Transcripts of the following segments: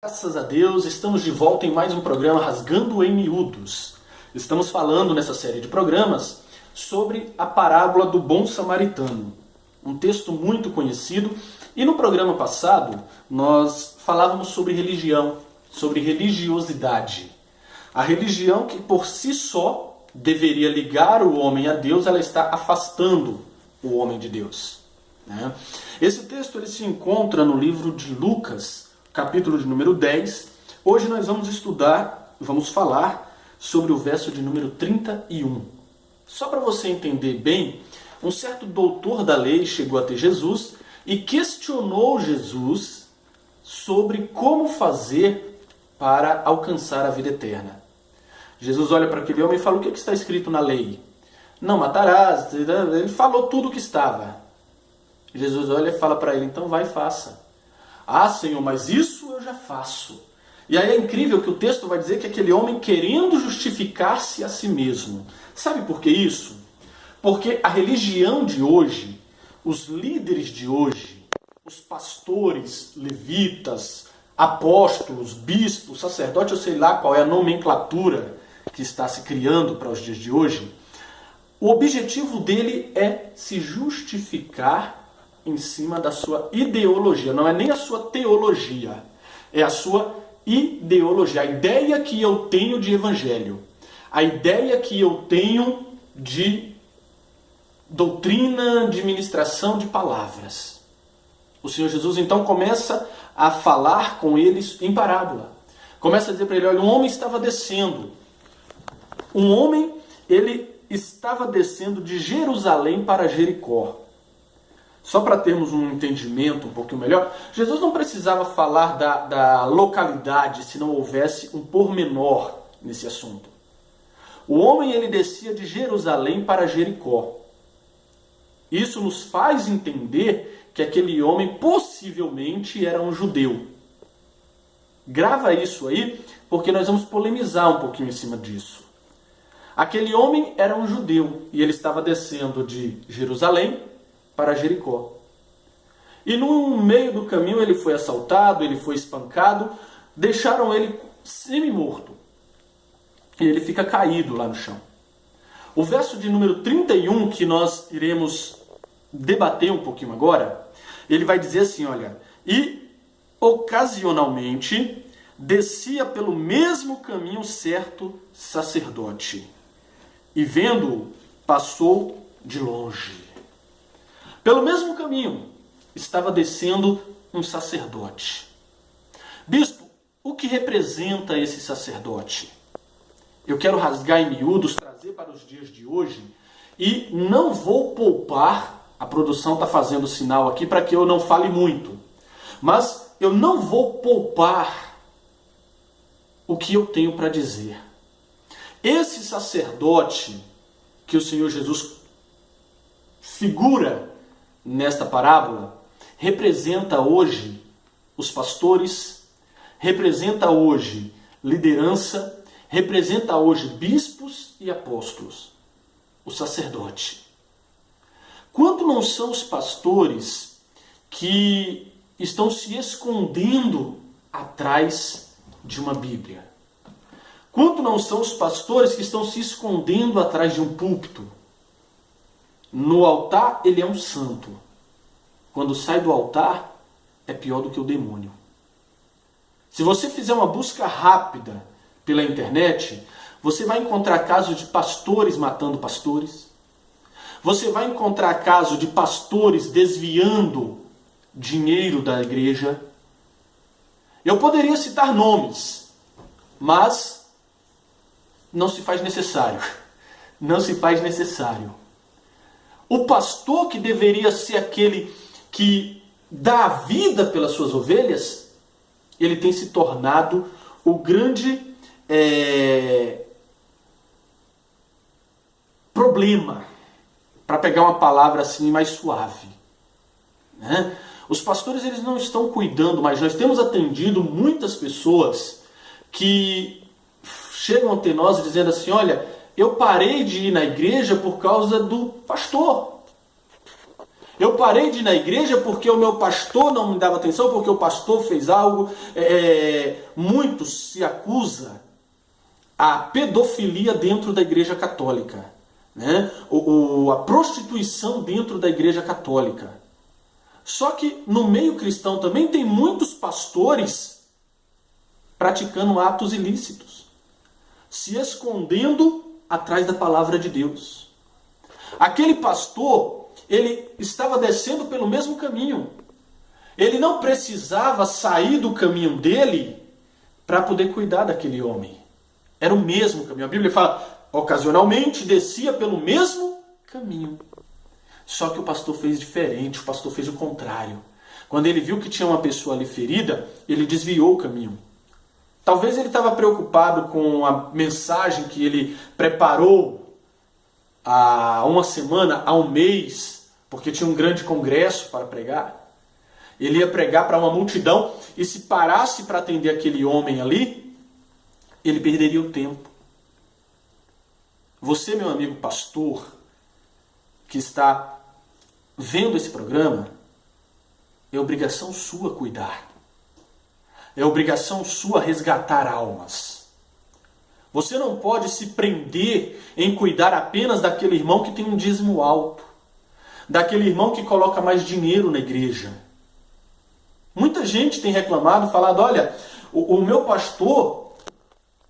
Graças a Deus, estamos de volta em mais um programa Rasgando em Miúdos. Estamos falando nessa série de programas sobre a parábola do bom samaritano. Um texto muito conhecido. E no programa passado, nós falávamos sobre religião, sobre religiosidade. A religião que por si só deveria ligar o homem a Deus, ela está afastando o homem de Deus. Esse texto ele se encontra no livro de Lucas, capítulo de número 10. Hoje nós vamos falar sobre o verso de número 31. Só para você entender bem, um certo doutor da lei chegou até Jesus e questionou Jesus sobre como fazer para alcançar a vida eterna. Jesus olha para aquele homem e fala: o que está escrito na lei? Não matarás. Ele falou tudo o que estava. Jesus olha e fala para ele: então vai e faça. Ah, Senhor, mas isso eu já faço. E aí é incrível que o texto vai dizer que aquele homem querendo justificar-se a si mesmo. Sabe por que isso? Porque a religião de hoje, os líderes de hoje, os pastores, levitas, apóstolos, bispos, sacerdotes, eu sei lá qual é a nomenclatura que está se criando para os dias de hoje, o objetivo dele é se justificar em cima da sua ideologia. Não é nem a sua teologia, é a sua ideologia. A ideia que eu tenho de evangelho, a ideia que eu tenho de doutrina, de ministração de palavras. O Senhor Jesus então começa a falar com eles em parábola. Começa a dizer para ele: olha, um homem estava descendo. Ele estava descendo de Jerusalém para Jericó. Só para termos um entendimento um pouquinho melhor, Jesus não precisava falar da localidade se não houvesse um pormenor nesse assunto. O homem ele descia de Jerusalém para Jericó. Isso nos faz entender que aquele homem possivelmente era um judeu. Grava isso aí, porque nós vamos polemizar um pouquinho em cima disso. Aquele homem era um judeu e ele estava descendo de Jerusalém para Jericó. E no meio do caminho ele foi assaltado, ele foi espancado, deixaram ele semi-morto. E ele fica caído lá no chão. O verso de número 31, que nós iremos debater um pouquinho agora, ele vai dizer assim, olha: e ocasionalmente descia pelo mesmo caminho certo sacerdote, e vendo-o, passou de longe. Pelo mesmo caminho estava descendo um sacerdote. Bispo, o que representa esse sacerdote? Eu quero rasgar em miúdos, trazer para os dias de hoje, e não vou poupar, a produção está fazendo sinal aqui para que eu não fale muito, mas eu não vou poupar o que eu tenho para dizer. Esse sacerdote que o Senhor Jesus figura nesta parábola, representa hoje os pastores, representa hoje liderança, representa hoje bispos e apóstolos, o sacerdote. Quanto não são os pastores que estão se escondendo atrás de uma Bíblia? Quanto não são os pastores que estão se escondendo atrás de um púlpito? No altar ele é um santo. Quando sai do altar é pior do que o demônio. Se você fizer uma busca rápida pela internet, você vai encontrar casos de pastores matando pastores. Você vai encontrar casos de pastores desviando dinheiro da igreja. Eu poderia citar nomes, mas não se faz necessário. Não se faz necessário. O pastor que deveria ser aquele que dá a vida pelas suas ovelhas, ele tem se tornado o grande problema, para pegar uma palavra assim mais suave. Os pastores eles não estão cuidando, mas nós temos atendido muitas pessoas que chegam até nós dizendo assim: olha, eu parei de ir na igreja por causa do pastor. Eu parei de ir na igreja porque o meu pastor não me dava atenção, porque o pastor fez algo. Muitos se acusa a pedofilia dentro da igreja católica, né? A prostituição dentro da igreja católica. Só que no meio cristão também tem muitos pastores praticando atos ilícitos, se escondendo atrás da palavra de Deus. Aquele pastor, ele estava descendo pelo mesmo caminho. Ele não precisava sair do caminho dele para poder cuidar daquele homem. Era o mesmo caminho. A Bíblia fala, ocasionalmente descia pelo mesmo caminho. Só que o pastor fez diferente, o pastor fez o contrário. Quando ele viu que tinha uma pessoa ali ferida, ele desviou o caminho. Talvez ele estava preocupado com a mensagem que ele preparou há uma semana, há um mês, porque tinha um grande congresso para pregar. Ele ia pregar para uma multidão e se parasse para atender aquele homem ali, ele perderia o tempo. Você, meu amigo pastor, que está vendo esse programa, é obrigação sua cuidar. É obrigação sua resgatar almas. Você não pode se prender em cuidar apenas daquele irmão que tem um dízimo alto, daquele irmão que coloca mais dinheiro na igreja. Muita gente tem reclamado, falado, olha, o meu pastor,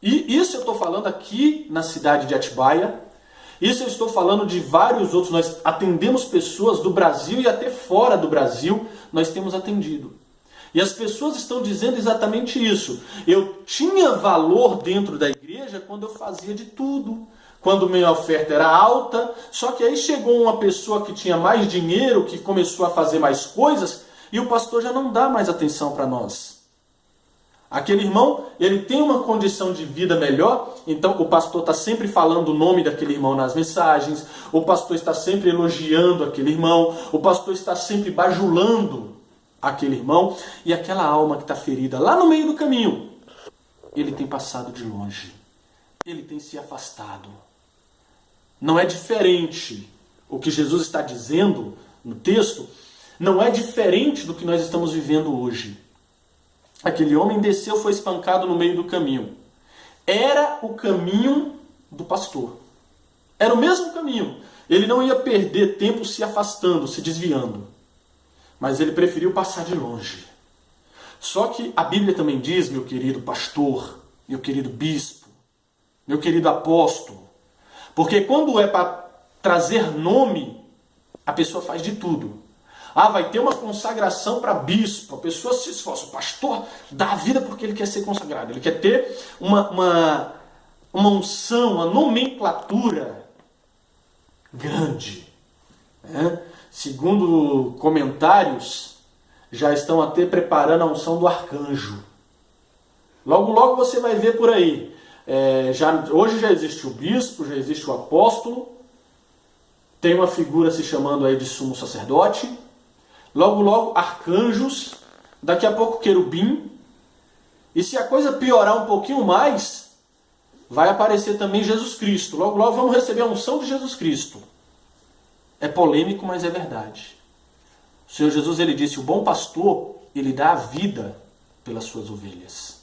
e isso eu estou falando aqui na cidade de Atibaia, isso eu estou falando de vários outros, nós atendemos pessoas do Brasil e até fora do Brasil, nós temos atendido. E as pessoas estão dizendo exatamente isso. Eu tinha valor dentro da igreja quando eu fazia de tudo, quando minha oferta era alta, só que aí chegou uma pessoa que tinha mais dinheiro, que começou a fazer mais coisas, e o pastor já não dá mais atenção para nós. Aquele irmão, ele tem uma condição de vida melhor, então o pastor está sempre falando o nome daquele irmão nas mensagens, o pastor está sempre elogiando aquele irmão, o pastor está sempre bajulando aquele irmão, e aquela alma que está ferida lá no meio do caminho, ele tem passado de longe, ele tem se afastado. Não é diferente o que Jesus está dizendo no texto, não é diferente do que nós estamos vivendo hoje. Aquele homem desceu, foi espancado no meio do caminho. Era o caminho do pastor. Era o mesmo caminho. Ele não ia perder tempo se afastando, se desviando. Mas ele preferiu passar de longe. Só que a Bíblia também diz, meu querido pastor, meu querido bispo, meu querido apóstolo, porque quando é para trazer nome, a pessoa faz de tudo. Ah, vai ter uma consagração para bispo. A pessoa se esforça. O pastor dá a vida porque ele quer ser consagrado. Ele quer ter uma unção, uma nomenclatura grande. Né? Segundo comentários, já estão até preparando a unção do arcanjo. Logo, logo você vai ver por aí. Hoje já existe o bispo, já existe o apóstolo. Tem uma figura se chamando aí de sumo sacerdote. Logo, logo, arcanjos, daqui a pouco querubim. E se a coisa piorar um pouquinho mais, vai aparecer também Jesus Cristo. Logo, logo vamos receber a unção de Jesus Cristo. É polêmico, mas é verdade. O Senhor Jesus, ele disse, o bom pastor, ele dá a vida pelas suas ovelhas.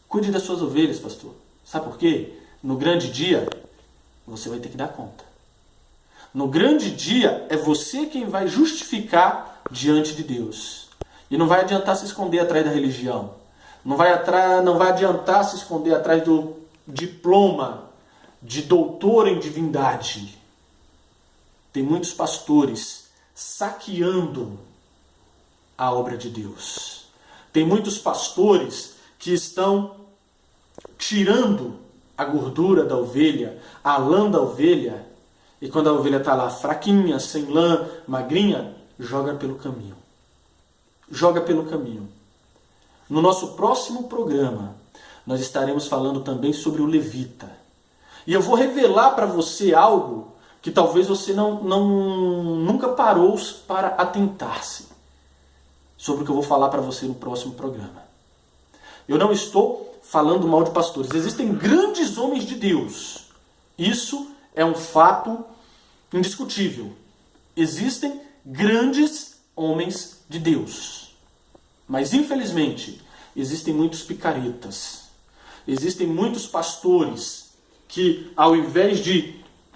Cuide das suas ovelhas, pastor. Sabe por quê? No grande dia, você vai ter que dar conta. No grande dia, é você quem vai justificar diante de Deus. E não vai adiantar se esconder atrás da religião. Não vai adiantar se esconder atrás do diploma de doutor em divindade. Tem muitos pastores saqueando a obra de Deus. Tem muitos pastores que estão tirando a gordura da ovelha, a lã da ovelha, e quando a ovelha está lá fraquinha, sem lã, magrinha, joga pelo caminho. Joga pelo caminho. No nosso próximo programa, nós estaremos falando também sobre o levita. E eu vou revelar para você algo que talvez você nunca parou para atentar-se. Sobre o que eu vou falar para você no próximo programa. Eu não estou falando mal de pastores. Existem grandes homens de Deus. Isso é um fato indiscutível. Existem grandes homens de Deus. Mas, infelizmente, existem muitos picaretas. Existem muitos pastores que, ao invés de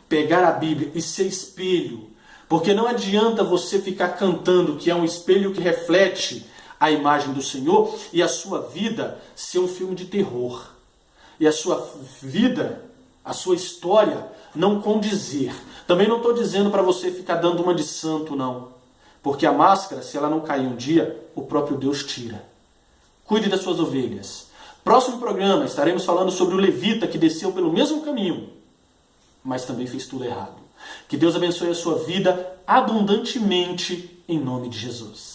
pegar a Bíblia e ser espelho, porque não adianta você ficar cantando que é um espelho que reflete a imagem do Senhor e a sua vida ser um filme de terror. E a sua vida, a sua história não condizer. Também não estou dizendo para você ficar dando uma de santo, não. Porque a máscara, se ela não cair um dia, o próprio Deus tira. Cuide das suas ovelhas. Próximo programa estaremos falando sobre o levita que desceu pelo mesmo caminho, mas também fez tudo errado. Que Deus abençoe a sua vida abundantemente em nome de Jesus.